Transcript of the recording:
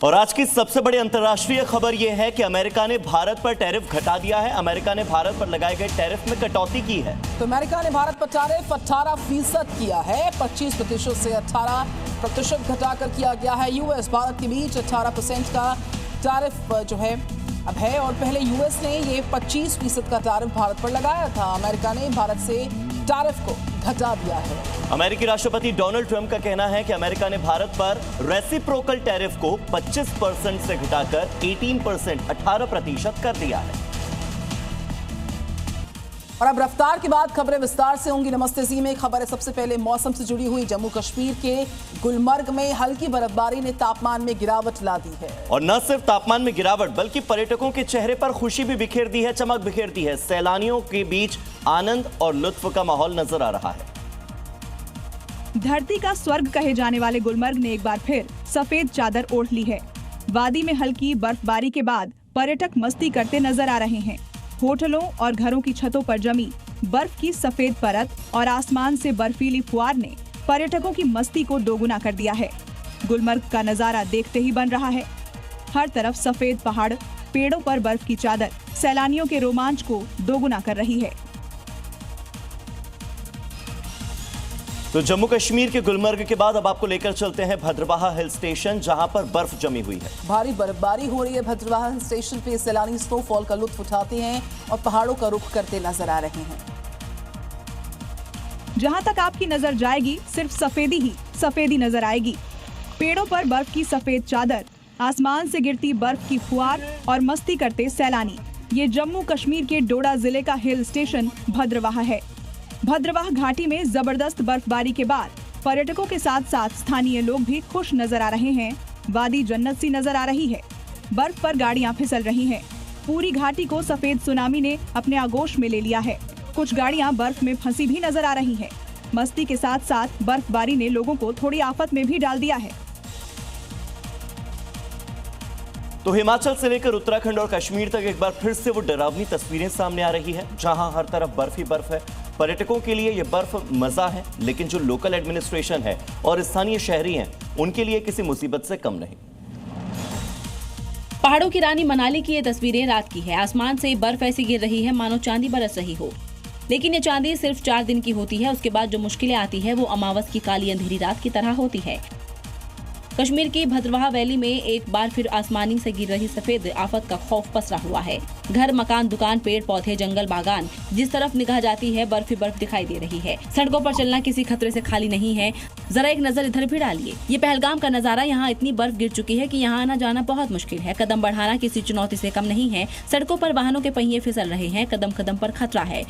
और आज की सबसे बड़ी अंतर्राष्ट्रीय खबर यह है कि अमेरिका ने भारत पर टैरिफ घटा दिया है। अमेरिका ने भारत पर लगाए गए टैरिफ में कटौती की है। तो अमेरिका ने भारत पर टैरिफ 18% किया है। 25% से 18% घटाकर किया गया है। यूएस भारत के बीच 18% का टैरिफ जो है अब है, और पहले यूएस ने ये 25% का टैरिफ भारत पर लगाया था। अमेरिका ने भारत से टैरिफ को घटा दिया है। अमेरिकी राष्ट्रपति डोनाल्ड ट्रंप का कहना है कि अमेरिका ने भारत पर रेसिप्रोकल टैरिफ को 25% से घटाकर 18% कर दिया है। और अब रफ्तार के बाद खबरें विस्तार से होंगी। नमस्ते जी में खबर है सबसे पहले मौसम से जुड़ी हुई। जम्मू कश्मीर के गुलमर्ग में हल्की बर्फबारी ने तापमान में गिरावट ला दी है। और न सिर्फ तापमान में गिरावट बल्कि पर्यटकों के चेहरे पर खुशी भी बिखेर दी है, चमक बिखेर दी है। सैलानियों के बीच आनंद और लुत्फ का माहौल नजर आ रहा है। धरती का स्वर्ग कहे जाने वाले गुलमर्ग ने एक बार फिर सफेद चादर ओढ़ ली है। वादी में हल्की बर्फबारी के बाद पर्यटक मस्ती करते नजर आ रहे हैं। होटलों और घरों की छतों पर जमी बर्फ की सफेद परत और आसमान से बर्फीली फुहार ने पर्यटकों की मस्ती को दोगुना कर दिया है। गुलमर्ग का नजारा देखते ही बन रहा है। हर तरफ सफेद पहाड़, पेड़ों पर बर्फ की चादर सैलानियों के रोमांच को दोगुना कर रही है। तो जम्मू कश्मीर के गुलमर्ग के बाद अब आपको लेकर चलते हैं भद्रवाह हिल स्टेशन, जहां पर बर्फ जमी हुई है। भारी बर्फबारी हो रही है। भद्रवाह हिल स्टेशन पे सैलानी स्नोफॉल का लुत्फ उठाते हैं और पहाड़ों का रुख करते नजर आ रहे हैं। जहां तक आपकी नजर जाएगी सिर्फ सफेदी ही सफेदी नजर आएगी। पेड़ों पर बर्फ की सफेद चादर, आसमान से गिरती बर्फ की फुहार और मस्ती करते सैलानी। ये जम्मू कश्मीर के डोडा जिले का हिल स्टेशन भद्रवाह है। भद्रवाह घाटी में जबरदस्त बर्फबारी के बाद पर्यटकों के साथ साथ स्थानीय लोग भी खुश नजर आ रहे हैं। वादी जन्नत सी नजर आ रही है। बर्फ पर गाड़ियां फिसल रही हैं। पूरी घाटी को सफेद सुनामी ने अपने आगोश में ले लिया है। कुछ गाड़ियां बर्फ में फंसी भी नजर आ रही हैं। मस्ती के साथ साथ बर्फबारी ने लोगों को थोड़ी आफत में भी डाल दिया है। तो हिमाचल से लेकर उत्तराखंड और कश्मीर तक एक बार फिर से वो डरावनी तस्वीरें सामने आ रही है, जहां हर तरफ बर्फ ही बर्फ है। पर्यटकों के लिए ये बर्फ मजा है, लेकिन जो लोकल एडमिनिस्ट्रेशन है और स्थानीय शहरी हैं, उनके लिए किसी मुसीबत से कम नहीं। पहाड़ों की रानी मनाली की ये तस्वीरें रात की है। आसमान से बर्फ ऐसी गिर रही है मानो चांदी बरस रही हो, लेकिन ये चांदी सिर्फ 4 दिन की होती है। उसके बाद जो मुश्किलें आती है वो अमावस की काली अंधेरी रात की तरह होती है। कश्मीर की भद्रवाह वैली में एक बार फिर आसमानी से गिर रही सफेद आफत का खौफ पसरा हुआ है। घर, मकान, दुकान, पेड़ पौधे, जंगल, बागान, जिस तरफ निगाह जाती है बर्फ ही बर्फ दिखाई दे रही है। सड़कों पर चलना किसी खतरे से खाली नहीं है। जरा एक नजर इधर भी डालिए। ये पहलगाम का नजारा। यहाँ इतनी बर्फ गिर चुकी है कि यहाँ आना जाना बहुत मुश्किल है। कदम बढ़ाना किसी चुनौती से कम नहीं है। सड़कों पर वाहनों के पहिए फिसल रहे हैं। कदम कदम पर खतरा है।